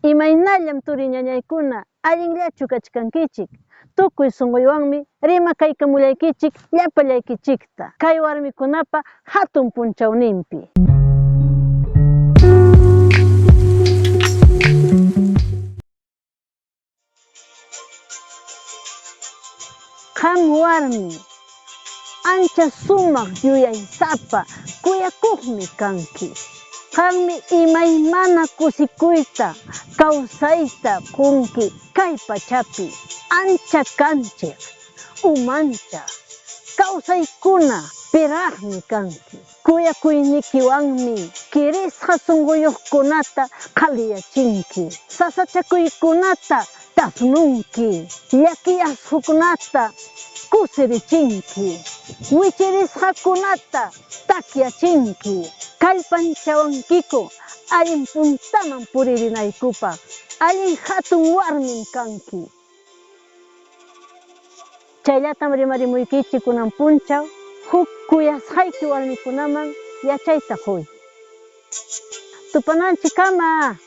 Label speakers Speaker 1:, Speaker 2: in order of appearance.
Speaker 1: Imaynallam turiñañaykuna allinllachu kachkankichik. Tukuy sunquywanmi rima kaykamullaykichik llapallaykichikta. Kay warmikunapa hatun punchawninpi. Qam warmi, ancha sumaq yuyaysapa kuyakuqmi kanki. Qammi imaymana kusikuyta kawsayta qunki kay pachapi. Ancha kanchik, umancha, kawsaykuna piraqmi kanki. Kuyakuynikiwanmi kirisqa sunquyuqkunata qhalliyachinki. Sasachakuykunata tafnunki, llakiyasqukunata kusirichinki, wichirisqakunata takyachinki. Kallpanchawankiku allin puntaman puririnaykupak. Allin hatun warmim kanki. Chayllatam rimarimuykichik kunan punchaw huk kuyasqayki warmikunaman yachayta quy. Tupananchik kama.